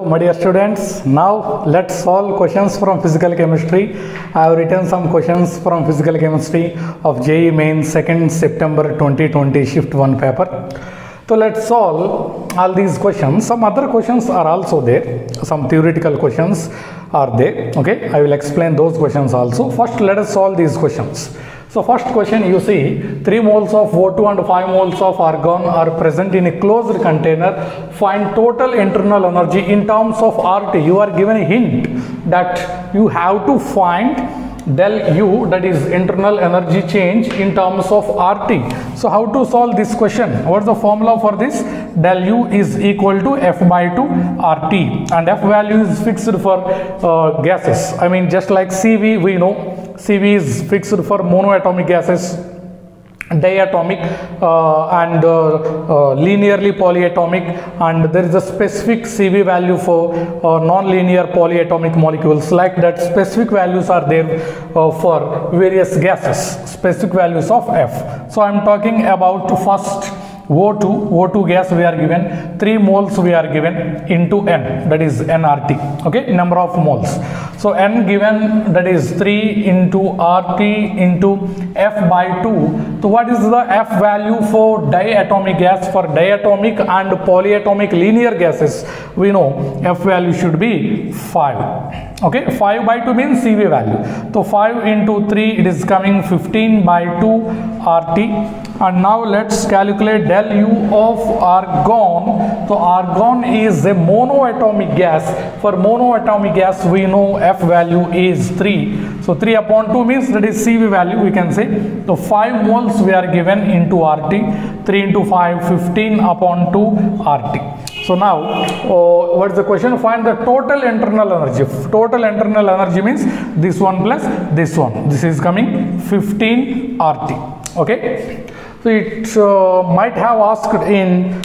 my dear students. Now let's solve questions from physical chemistry. I have written some questions from physical chemistry of JEE Mains 2nd September 2020 Shift 1 paper. So let's solve all these questions. Some other questions are also there. Some theoretical questions are there. Okay, I will explain those questions also. First, let us solve these questions. So first question, you see 3 moles of O2 and 5 moles of argon are present in a closed container. Find total internal energy in terms of RT. You are given a hint that you have to find del U, that is internal energy change, in terms of RT. So how to solve this question? What is the formula for this? Del U is equal to F by 2 RT, and F value is fixed for gases. I mean, just like CV, we know CV is fixed for monoatomic gases, diatomic and linearly polyatomic, and there is a specific CV value for non-linear polyatomic molecules. Like that, specific values are there for various gases, specific values of F. So I am talking about first O2 gas we are given 3 moles we are given into N, that is nRT, okay, number of moles. So N given, that is 3 into RT into F by 2. So what is the F value for diatomic gas? For diatomic and polyatomic linear gases, we know F value should be 5. Okay, 5 by 2 means CV value. So 5 into 3, it is coming 15 by 2 RT. And now let's calculate del U of argon. So argon is a monoatomic gas. For monoatomic gas, we know F value is 3. So 3 upon 2 means that is CV value, we can say. So 5 moles we are given into RT. 3 into 5, 15 upon 2 RT. So now, what is the question? Find the total internal energy. Total internal energy means this one plus this one. This is coming 15 RT. Okay. So it might have asked in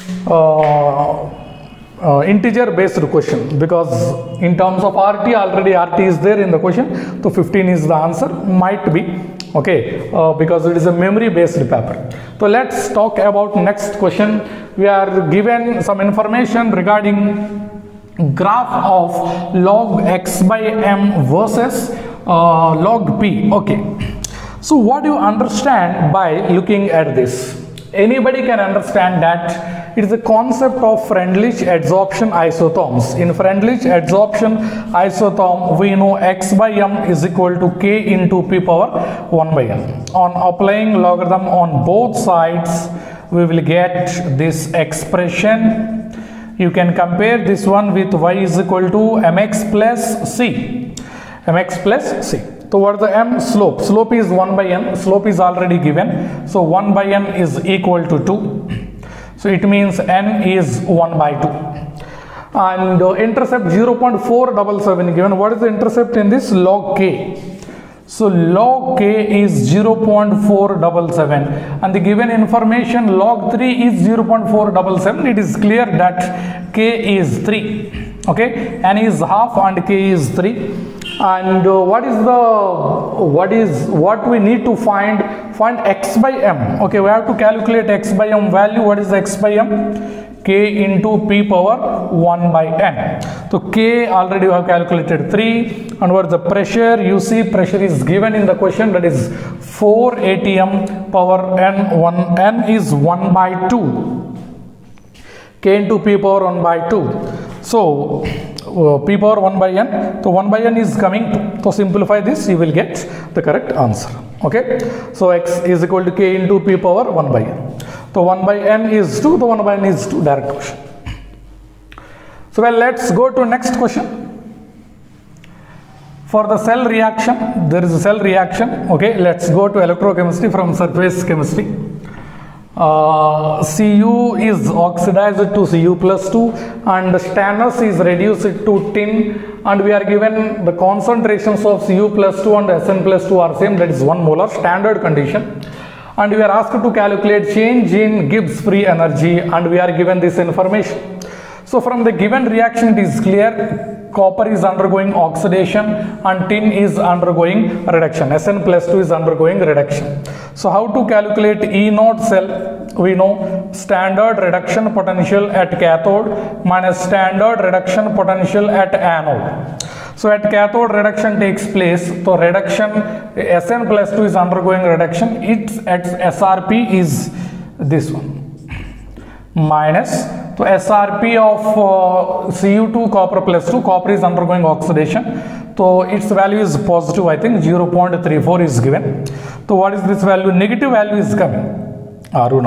integer based question, because in terms of RT, already RT is there in the question. So 15 is the answer. Might be. Okay, because it is a memory based paper. So let's talk about next question. We are given some information regarding graph of log x by m versus log p. Okay, so what do you understand by looking at this? Anybody can understand that it is a concept of Freundlich adsorption isotherms. In Freundlich adsorption isotherm, we know x by m is equal to k into p power 1 by n. On applying logarithm on both sides, we will get this expression. You can compare this one with y is equal to mx plus c. mx plus c. So what is the m? Slope. Slope is 1 by n. Slope is already given. So 1 by n is equal to 2. So it means n is 1 by 2. And intercept 0.477 given. What is the intercept in this? Log k. So log k is 0.477. And the given information log 3 is 0.477. It is clear that k is 3. Okay. N is half and k is 3. And what we need to find x by m. Okay, we have to calculate x by m value. What is x by m? K into p power 1 by n. So k already we have calculated 3. And what is the pressure? You see pressure is given in the question, that is 4 atm power n. 1 is 1 by 2. K into p power 1 by 2. So p power 1 by n. So 1 by n is coming 2. So simplify this, you will get the correct answer. Okay. So x is equal to k into p power 1 by n. So 1 by n is 2. The 1 by n is 2. Direct question. So well, let's go to next question. For the cell reaction, there is a cell reaction. Okay. Let's go to electrochemistry from surface chemistry. Cu is oxidized to Cu plus 2 and stannous is reduced to tin, and we are given the concentrations of Cu plus 2 and Sn plus 2 are same, that is 1 molar, standard condition. And we are asked to calculate change in Gibbs free energy, and we are given this information. So from the given reaction, it is clear copper is undergoing oxidation and tin is undergoing reduction. Sn plus 2 is undergoing reduction. So how to calculate E0 cell? we know standard reduction potential at cathode minus standard reduction potential at anode. So at cathode reduction takes place, so reduction Sn plus 2 is undergoing reduction, its at SRP is this one minus, so SRP of Cu2 copper plus 2, copper is undergoing oxidation, so its value is positive, I think 0.34 is given. So what is this value? Negative value is coming 6, 4, 10,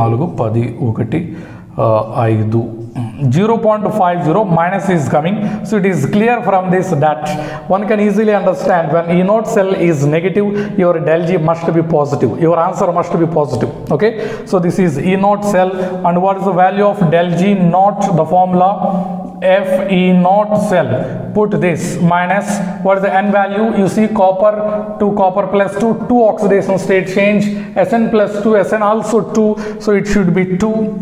1, 5, 0.50 minus is coming. So it is clear from this that one can easily understand when E naught cell is negative, your del G must be positive, your answer must be positive. Okay, so this is E naught cell, and what is the value of del G naught? The formula F E naught cell, put this minus, what is the N value? You see copper 2 copper plus 2, 2 oxidation state change, Sn plus 2, Sn also 2, so it should be 2.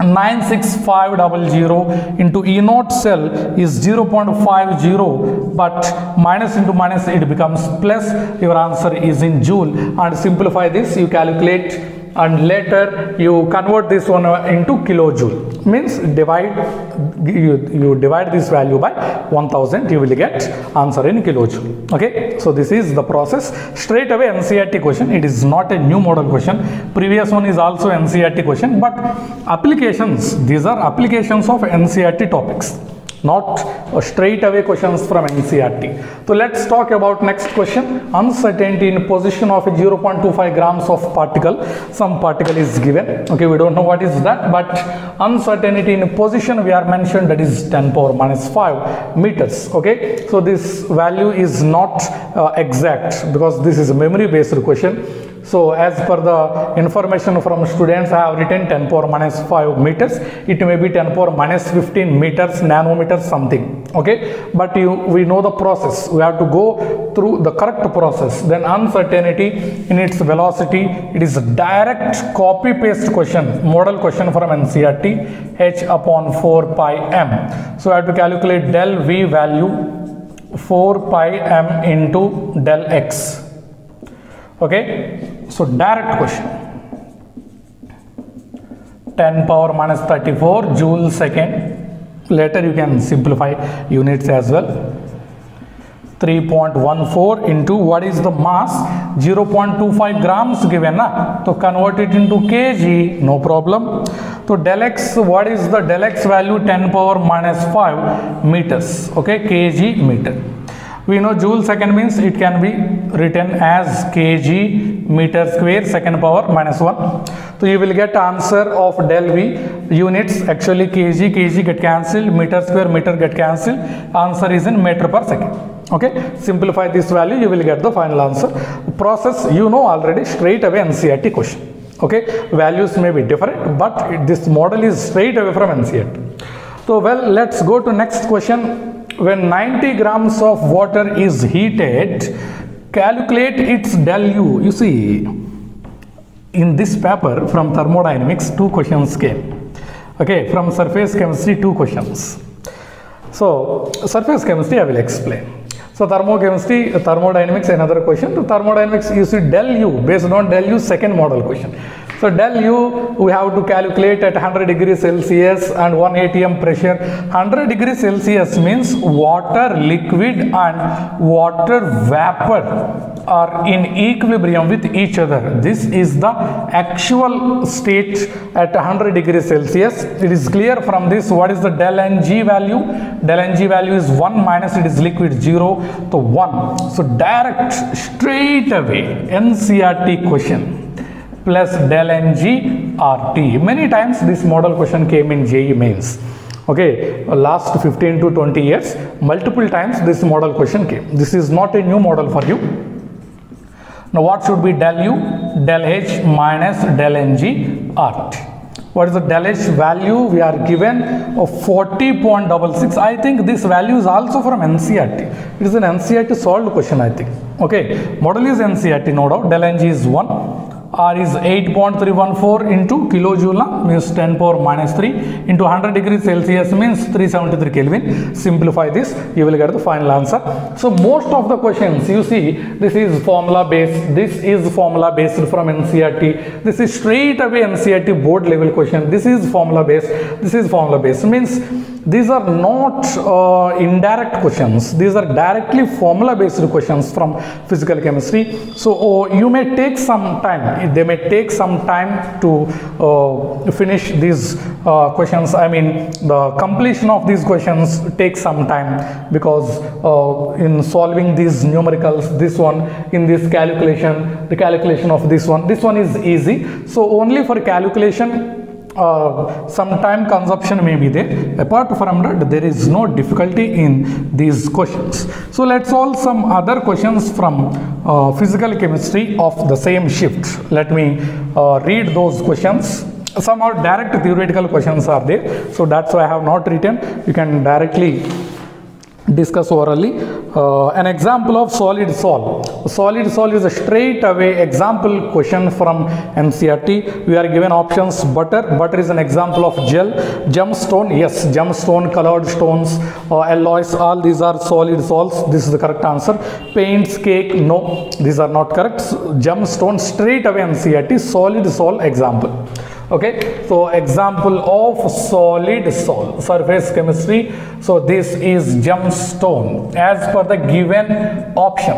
96500 into E naught cell is 0.50, but minus into minus it becomes plus. Your answer is in joule, and simplify this, you calculate, and later you convert this one into kilojoule, means divide, you divide this value by 1000, you will get answer in kilojoule. Okay, so this is the process. Straight away NCERT question, it is not a new model question, previous one is also NCERT question, but applications, these are applications of NCERT topics, not straight away questions from NCERT. So let's talk about next question. Uncertainty in position of a 0.25 grams of particle. Some particle is given. Okay, we don't know what is that, but uncertainty in position we are mentioned, that is 10 power minus 5 meters. Okay, so this value is not exact because this is a memory based question. So as per the information from students, I have written 10 power minus 5 meters. It may be 10 power minus 15 meters, nanometers, something. Okay, but we know the process. We have to go through the correct process. Then uncertainty in its velocity, it is a direct copy paste question, model question from NCERT, h upon 4 pi m. So I have to calculate del V value 4 pi m into del x. Okay, so direct question, 10 power minus 34 joule second. Later you can simplify units as well. 3.14 into what is the mass? 0.25 grams given, na? So convert it into kg, no problem. So del x, what is the del x value? 10 power minus 5 meters. Okay, kg meter. We know joule second means it can be written as kg meter square second power minus 1. So you will get answer of del V units, actually kg get cancelled, meter square meter get cancelled, answer is in meter per second. Okay, simplify this value, you will get the final answer. Process you know already, straight away NCERT question. Okay, values may be different, but this model is straight away from NCERT. So well, let's go to next question. When 90 grams of water is heated, calculate its del U. You see, in this paper from thermodynamics, 2 questions came. Okay, from surface chemistry, 2 questions. So, surface chemistry I will explain. So, thermochemistry, thermodynamics, another question. To thermodynamics, you see del U, based on del U, second model question. So del U we have to calculate at 100 degrees Celsius and 1 atm pressure. 100 degrees Celsius means water liquid and water vapor are in equilibrium with each other. This is the actual state at 100 degrees Celsius. It is clear from this what is the del Ng value. Del Ng value is 1 minus it is liquid 0 to 1. So direct straight away NCERT question plus del Ng RT. Many times this model question came in JEE mains. Okay, last 15 to 20 years, multiple times this model question came. This is not a new model for you. Now what should be del U? Del H minus del Ng RT. What is the del H value? We are given of 40.66. I think this value is also from NCERT. It is an NCERT solved question, I think. Okay, model is NCERT, no doubt. Del Ng is 1. R is 8.314 into kilojoule means 10 power minus 3 into 100 degrees Celsius means 373 Kelvin. Simplify this, you will get the final answer. So most of the questions you see, this is formula based, this is formula based from NCERT, this is straight away NCERT board level question, this is formula based, this is formula based, means these are not indirect questions, these are directly formula based questions from physical chemistry. So you may take some time, they may take some time to finish these questions. I mean the completion of these questions takes some time, because in solving these numericals, this one, in this calculation, the calculation of this one is easy. So only for calculation some time consumption may be there. Apart from that, there is no difficulty in these questions. So let's solve some other questions from physical chemistry of the same shift. Let me read those questions. Some are direct theoretical questions are there, so that's why I have not written. You can directly discuss orally. An example of solid sol. Solid sol is a straight away example question from NCERT. We are given options: butter. Butter is an example of gel. Gemstone, yes, gemstone, colored stones, alloys, all these are solid sols. This is the correct answer. Paints, cake, no, these are not correct. Gemstone, straight away NCERT, solid sol example. Okay, so example of solid sol, surface chemistry. So this is gemstone as per the given option.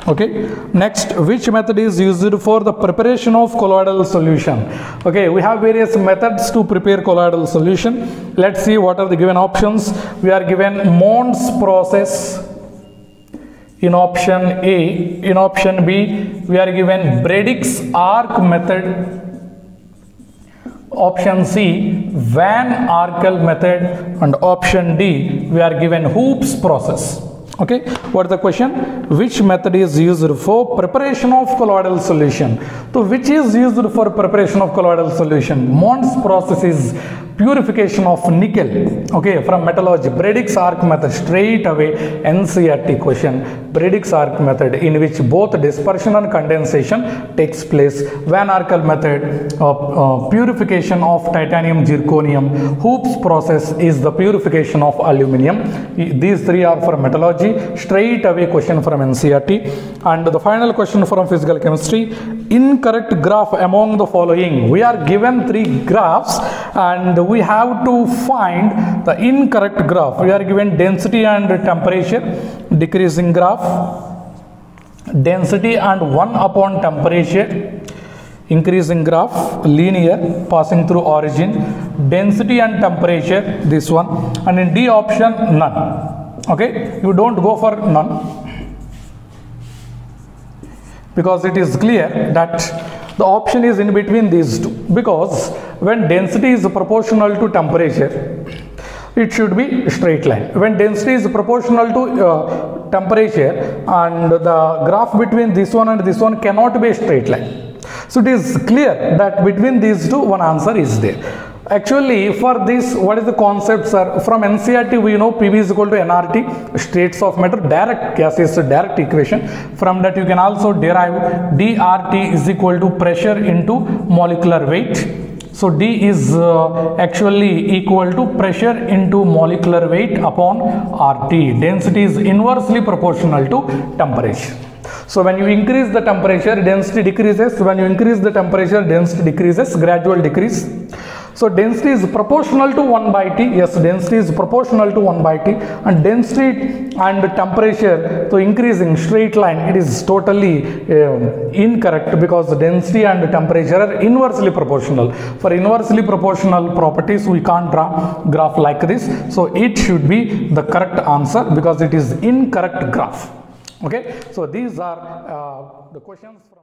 Okay, next, which method is used for the preparation of colloidal solution? Okay, we have various methods to prepare colloidal solution. Let's see what are the given options. We are given Mond's process in option A. In option B, we are given Brady's arc method. Option C, Van Arkel method, and option D, we are given Hoops process. Okay, what is the question? Which method is used for preparation of colloidal solution? So which is used for preparation of colloidal solution? Mond's process is purification of nickel, okay, from metallurgy. Brady's arc method, straight away NCERT question. Brady's arc method, in which both dispersion and condensation takes place. Van Arkel method, purification of titanium zirconium. Hoops process is the purification of aluminum. These three are for metallurgy, straight away question from NCERT. And the final question from physical chemistry: incorrect graph among the following. We are given three graphs and we have to find the incorrect graph. We are given density and temperature, decreasing graph, density and 1 upon temperature, increasing graph, linear, passing through origin, density and temperature, this one, and in D option, none. Okay, you don't go for none, because it is clear that the option is in between these two, because when density is proportional to temperature, it should be straight line. When density is proportional to temperature, and the graph between this one and this one cannot be a straight line. So it is clear that between these two, one answer is there. Actually, for this, what is the concept, sir? From NCERT, we know PV is equal to nRT, states of matter, direct gaseous direct equation. From that, you can also derive dRT is equal to pressure into molecular weight. So D is actually equal to pressure into molecular weight upon RT. Density is inversely proportional to temperature. So when you increase the temperature, density decreases. When you increase the temperature, density decreases, gradual decrease. So density is proportional to 1 by T. Yes, density is proportional to 1 by T. And density and temperature, so increasing straight line, it is totally incorrect, because density and temperature are inversely proportional. For inversely proportional properties, we can't draw graph like this. So it should be the correct answer, because it is incorrect graph. Okay, so these are the questions from